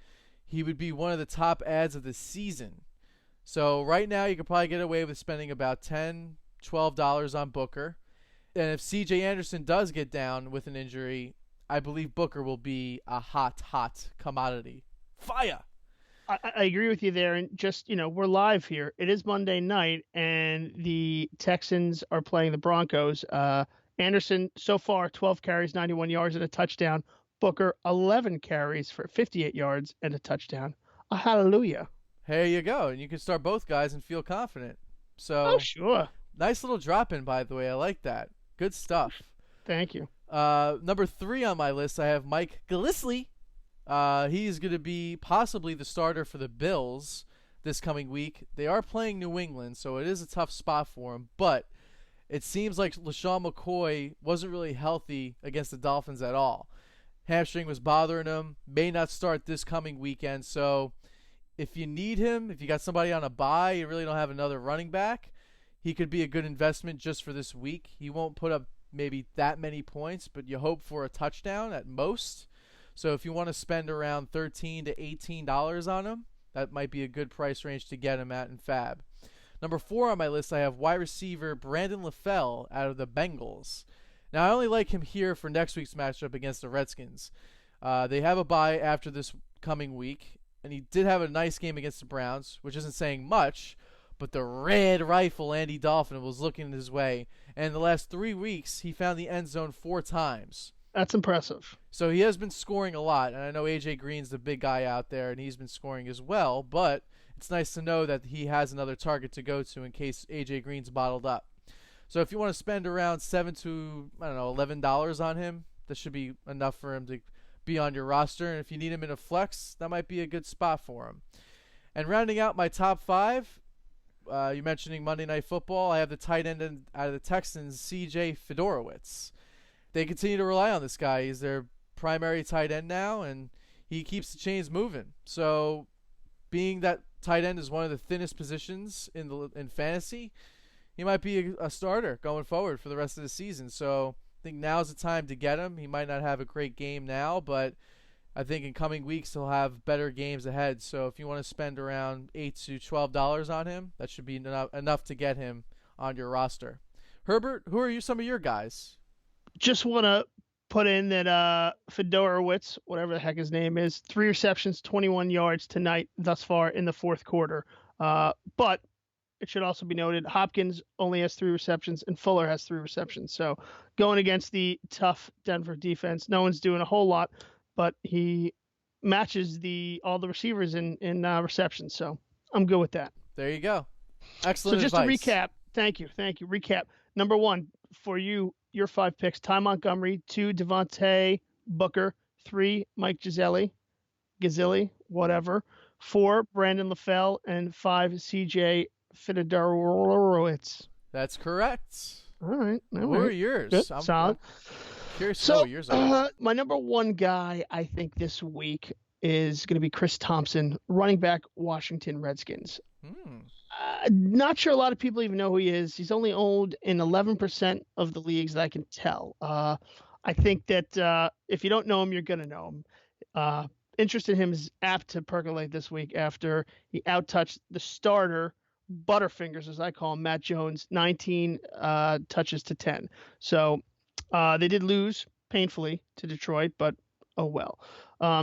he would be one of the top ads of the season. So right now you could probably get away with spending about $10, $12 on Booker. And if C.J. Anderson does get down with an injury, I believe Booker will be a hot commodity. Fire! I agree with you there. And just, we're live here. It is Monday night, and the Texans are playing the Broncos. Anderson, so far, 12 carries, 91 yards, and a touchdown. Booker, 11 carries for 58 yards and a touchdown. Hallelujah. Here you go, and you can start both guys and feel confident. Oh, So sure. nice little drop in, by the way. I like that. Good stuff. Thank you. Number 3 on my list, I have Mike Gillislee. He's going to be possibly the starter for the Bills this coming week. They are playing New England, so it is a tough spot for him. But it seems like LaShawn McCoy wasn't really healthy against the Dolphins at all. Hamstring was bothering him. May not start this coming weekend. So if you need him, if you got somebody on a bye, you really don't have another running back, he could be a good investment just for this week. He won't put up maybe that many points, but you hope for a touchdown at most. So if you want to spend around $13 to $18 on him, that might be a good price range to get him at in Fab. Number 4 on my list, I have wide receiver Brandon LaFell out of the Bengals. Now, I only like him here for next week's matchup against the Redskins. They have a bye after this coming week, and he did have a nice game against the Browns, which isn't saying much, but the red rifle Andy Dolphin was looking his way. And in the last 3 weeks, he found the end zone 4 times. That's impressive. So he has been scoring a lot, and I know A.J. Green's the big guy out there, and he's been scoring as well, but it's nice to know that he has another target to go to in case A.J. Green's bottled up. So if you want to spend around $7 to, $11 on him, that should be enough for him to be on your roster, and if you need him in a flex, that might be a good spot for him. And rounding out my top 5, you mentioning Monday Night Football, I have the tight end out of the Texans, C.J. Fedorowicz. They continue to rely on this guy. He's their primary tight end now, and he keeps the chains moving. So being that tight end is one of the thinnest positions in fantasy, he might be a starter going forward for the rest of the season. So I think now's the time to get him. He might not have a great game now, but I think in coming weeks he'll have better games ahead. So if you want to spend around $8 to $12 on him, that should be enough to get him on your roster. Herbert, who are some of your guys? Just want to put in that Fedorowicz, whatever the heck his name is, 3 receptions, 21 yards tonight thus far in the fourth quarter. But it should also be noted, Hopkins only has 3 receptions and Fuller has 3 receptions. So going against the tough Denver defense, no one's doing a whole lot, but he matches all the receivers in receptions. So I'm good with that. There you go. Excellent So just advice. to recap, thank you. Recap. Number 1 for you, your 5 picks: Ty Montgomery, 2 Devontae Booker, 3 Mike Gazilli, whatever, 4 Brandon LaFell, and 5 C.J. Fedorowicz. That's correct. All right. What are yours? Good. Solid. Curious to know what yours are. My number 1 guy, I think, this week is going to be Chris Thompson, running back, Washington Redskins. Not sure a lot of people even know who he is. He's only owned in 11% of the leagues that I can tell. I think that if you don't know him, you're going to know him. Interest in him is apt to percolate this week after he outtouched the starter, Butterfingers, as I call him, Matt Jones, 19 touches to 10. So they did lose painfully to Detroit, but oh well.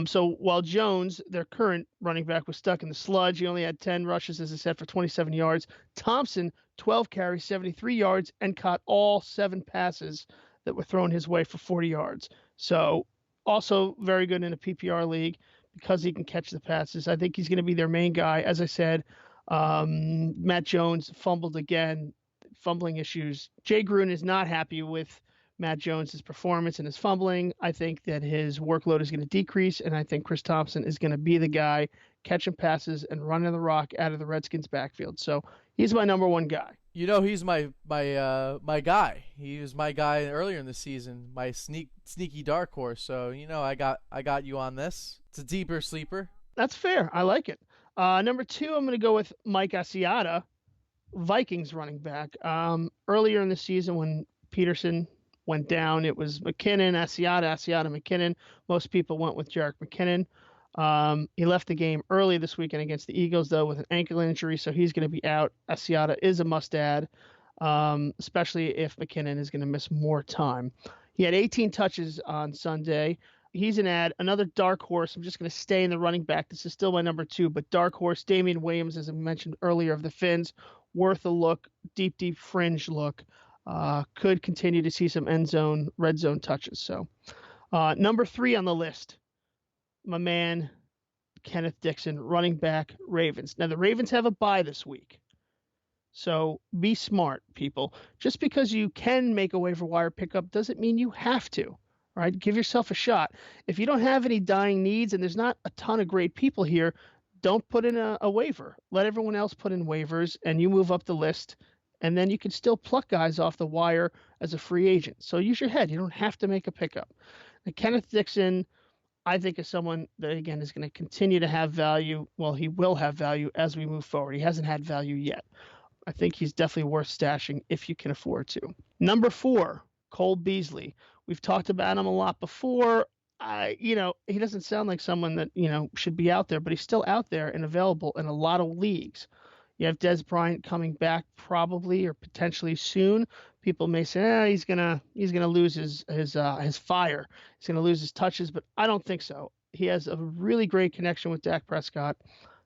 So while Jones, their current running back, was stuck in the sludge, he only had 10 rushes, as I said, for 27 yards. Thompson, 12 carries, 73 yards, and caught all 7 passes that were thrown his way for 40 yards. So also very good in a PPR league because he can catch the passes. I think he's going to be their main guy. As I said, Matt Jones fumbled again, fumbling issues. Jay Gruden is not happy with Matt Jones' performance and his fumbling. I think that his workload is going to decrease, and I think Chris Thompson is going to be the guy catching passes and running the rock out of the Redskins' backfield. So he's my number 1 guy. You know, he's my guy. He was my guy earlier in the season, my sneaky dark horse. So I got you on this. It's a deeper sleeper. That's fair. I like it. Number 2, I'm going to go with Mike Asiata, Vikings running back. Earlier in the season when Peterson went down, it was McKinnon, Asiata, McKinnon. Most people went with Jerick McKinnon. He left the game early this weekend against the Eagles, though, with an ankle injury, so he's going to be out. Asiata is a must-add, especially if McKinnon is going to miss more time. He had 18 touches on Sunday. he's an ad. Another dark horse. I'm just going to stay in the running back. This is still my number 2, but dark horse, Damian Williams, as I mentioned earlier, of the Finns, worth a look, deep fringe look. Could continue to see some end zone, red zone touches. So, number 3 on the list, my man, Kenneth Dixon, running back, Ravens. Now, the Ravens have a bye this week. So be smart, people. Just because you can make a waiver wire pickup doesn't mean you have to. All right, give yourself a shot. If you don't have any dying needs and there's not a ton of great people here, don't put in a waiver. Let everyone else put in waivers and you move up the list, and then you can still pluck guys off the wire as a free agent. So use your head. You don't have to make a pickup. And Kenneth Dixon, I think, is someone that, again, is going to continue to have value. Well, he will have value as we move forward. He hasn't had value yet. I think he's definitely worth stashing if you can afford to. Number 4, Cole Beasley. We've talked about him a lot before. He doesn't sound like someone that, should be out there, but he's still out there and available in a lot of leagues. You have Des Bryant coming back probably or potentially soon. People may say, he's gonna lose his fire. He's gonna lose his touches, but I don't think so. He has a really great connection with Dak Prescott.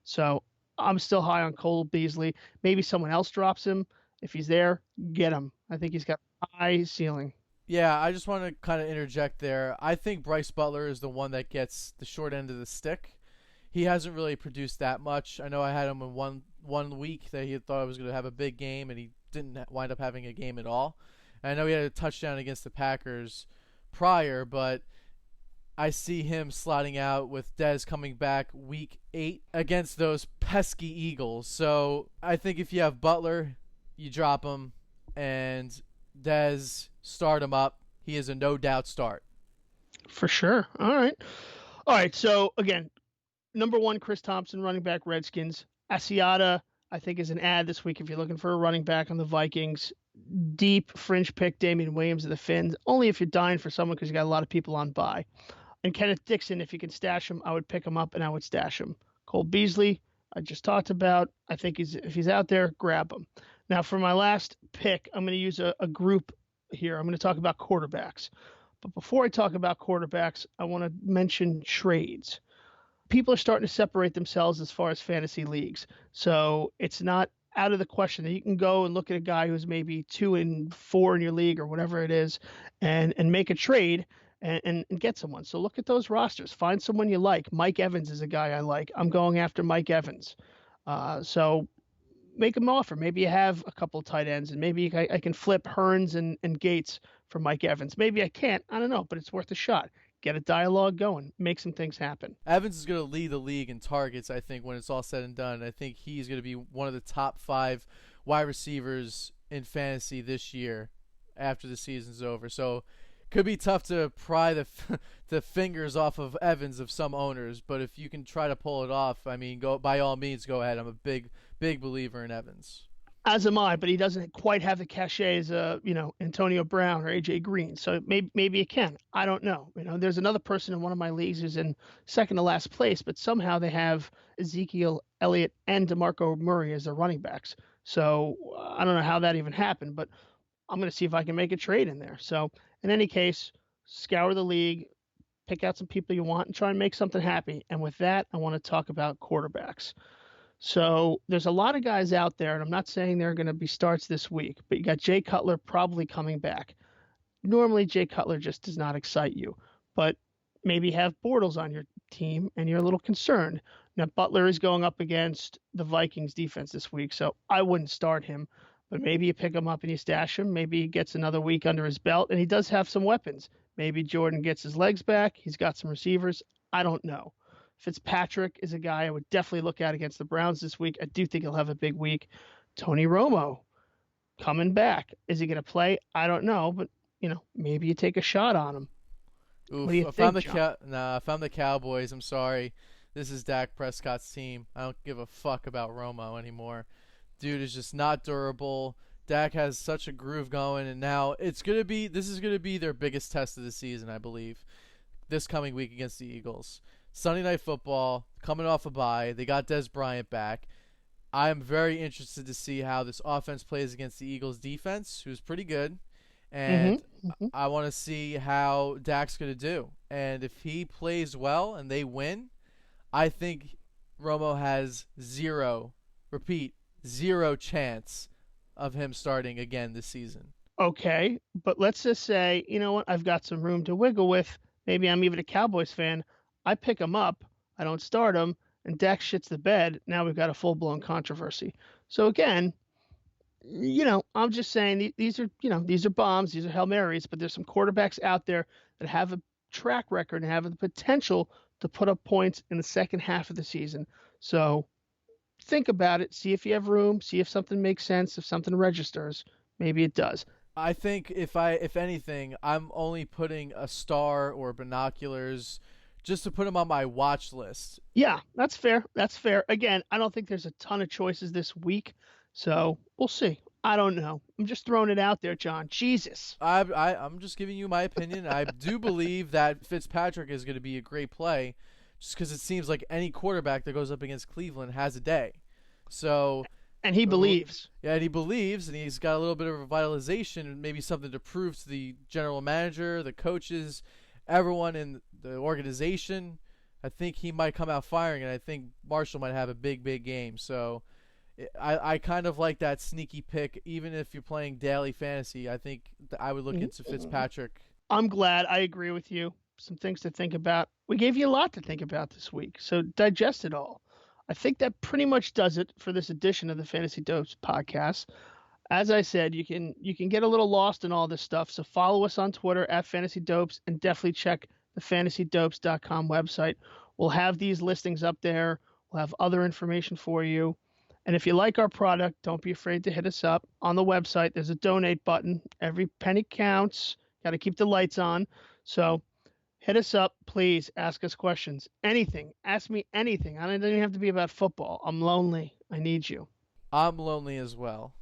So I'm still high on Cole Beasley. Maybe someone else drops him. If he's there, get him. I think he's got a high ceiling. Yeah, I just want to kind of interject there. I think Bryce Butler is the one that gets the short end of the stick. He hasn't really produced that much. I know I had him in one week that he thought I was going to have a big game, and he didn't wind up having a game at all. And I know he had a touchdown against the Packers prior, but I see him sliding out with Dez coming back week 8 against those pesky Eagles. So I think if you have Butler, you drop him, and Dez, start him up. He is a no-doubt start. For sure. All right. So, again, number 1, Chris Thompson, running back, Redskins. Asiata, I think, is an ad this week if you're looking for a running back on the Vikings. Deep fringe pick, Damian Williams of the Finns. Only if you're dying for someone because you got a lot of people on bye. And Kenneth Dixon, if you can stash him, I would pick him up and I would stash him. Cole Beasley, I just talked about. I think if he's out there, grab him. Now, for my last pick, I'm going to use a group here. I'm going to talk about quarterbacks. But before I talk about quarterbacks, I want to mention trades. People are starting to separate themselves as far as fantasy leagues. So it's not out of the question that you can go and look at a guy who's maybe 2 and 4 in your league or whatever it is and make a trade and get someone. So look at those rosters. Find someone you like. Mike Evans is a guy I like. I'm going after Mike Evans. So make him an offer. Maybe you have a couple of tight ends, and maybe I can flip Hearns and Gates for Mike Evans. Maybe I can't. I don't know, but it's worth a shot. Get a dialogue going. Make some things happen. Evans is going to lead the league in targets, I think, when it's all said and done. I think he's going to be one of the top 5 wide receivers in fantasy this year after the season's over. So could be tough to pry the fingers off of Evans of some owners, but if you can try to pull it off, I mean, go by all means, go ahead. I'm a big believer in Evans. As am I, but he doesn't quite have the cachet as Antonio Brown or AJ Green. So maybe it can. I don't know. There's another person in one of my leagues who's in second to last place, but somehow they have Ezekiel Elliott and DeMarco Murray as their running backs. So I don't know how that even happened, but I'm going to see if I can make a trade in there. So in any case, scour the league, pick out some people you want, and try and make something happy. And with that, I want to talk about quarterbacks. So there's a lot of guys out there, and I'm not saying they're going to be starts this week, but you got Jay Cutler probably coming back. Normally, Jay Cutler just does not excite you, but maybe you have Bortles on your team, and you're a little concerned. Now, Butler is going up against the Vikings defense this week, so I wouldn't start him, but maybe you pick him up and you stash him. Maybe he gets another week under his belt, and he does have some weapons. Maybe Jordan gets his legs back. He's got some receivers. I don't know. Fitzpatrick is a guy I would definitely look at against the Browns this week. I do think he'll have a big week. Tony Romo coming back. Is he going to play? I don't know, but maybe you take a shot on him. Oof, what do you think, John? If I'm the Cowboys, I'm sorry. This is Dak Prescott's team. I don't give a fuck about Romo anymore. Dude is just not durable. Dak has such a groove going, and now this is gonna be their biggest test of the season, I believe. This coming week against the Eagles. Sunday Night Football, coming off a bye. They got Des Bryant back. I am very interested to see how this offense plays against the Eagles' defense, who's pretty good. And Mm-hmm. I want to see how Dak's going to do. And if he plays well and they win, I think Romo has zero chance of him starting again this season. Okay, but let's just say, you know what? I've got some room to wiggle with. Maybe I'm even a Cowboys fan. I pick him up. I don't start him, and Dak shits the bed. Now we've got a full-blown controversy. So again, I'm just saying these are, these are bombs. These are Hail Marys, but there's some quarterbacks out there that have a track record and have the potential to put up points in the second half of the season. So think about it. See if you have room. See if something makes sense. If something registers, maybe it does. I think if anything, I'm only putting a star or binoculars just to put him on my watch list. Yeah, that's fair. That's fair. Again, I don't think there's a ton of choices this week, so we'll see. I don't know. I'm just throwing it out there, John. Jesus. I'm just giving you my opinion. I do believe that Fitzpatrick is going to be a great play, just because it seems like any quarterback that goes up against Cleveland has a day. So. And he believes. Yeah, and he believes, and he's got a little bit of revitalization and maybe something to prove to the general manager, the coaches, everyone in the organization. I think he might come out firing, and I think Marshall might have a big game. So I kind of like that sneaky pick, even if you're playing daily fantasy. I think I would look into Fitzpatrick. I'm glad. I agree with you. Some things to think about. We gave you a lot to think about this week, so digest it all. I think that pretty much does it for this edition of the Fantasy Dopes podcast. As I said, you can get a little lost in all this stuff, so follow us on Twitter at Fantasy Dopes and definitely check the fantasydopes.com website. We'll have these listings up there. We'll have other information for you. And if you like our product, don't be afraid to hit us up. On the website, there's a donate button. Every penny counts. Got to keep the lights on. So hit us up, please. Ask us questions. Anything. Ask me anything. I don't even have to be about football. I'm lonely. I need you. I'm lonely as well.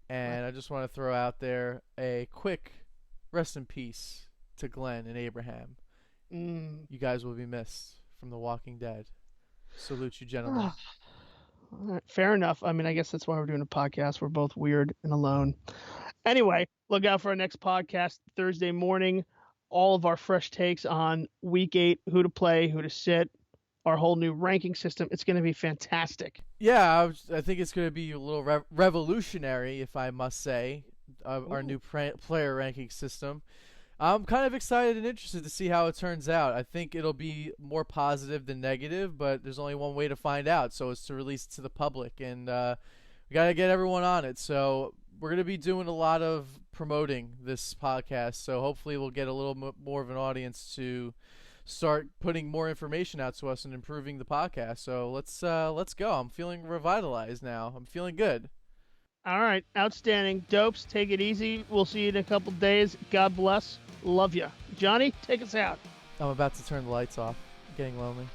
And I just want to throw out there a quick rest in peace to Glenn and Abraham. You guys will be missed from The Walking Dead. Salute you, gentlemen. All right, fair enough. I mean, I guess that's why we're doing a podcast. We're both weird and alone. Anyway, look out for our next podcast Thursday morning. All of our fresh takes on week 8, who to play, who to sit, our whole new ranking system. It's going to be fantastic. Yeah, I think it's going to be a little revolutionary, if I must say, our new player ranking system. I'm kind of excited and interested to see how it turns out. I think it'll be more positive than negative, but there's only one way to find out, so it's to release it to the public, and we got to get everyone on it. So we're going to be doing a lot of promoting this podcast, so hopefully we'll get a little more of an audience to start putting more information out to us and improving the podcast. So let's go. I'm feeling revitalized now. I'm feeling good. All right, outstanding. Dopes, take it easy. We'll see you in a couple days. God bless. Love you. Johnny, take us out. I'm about to turn the lights off. I'm getting lonely.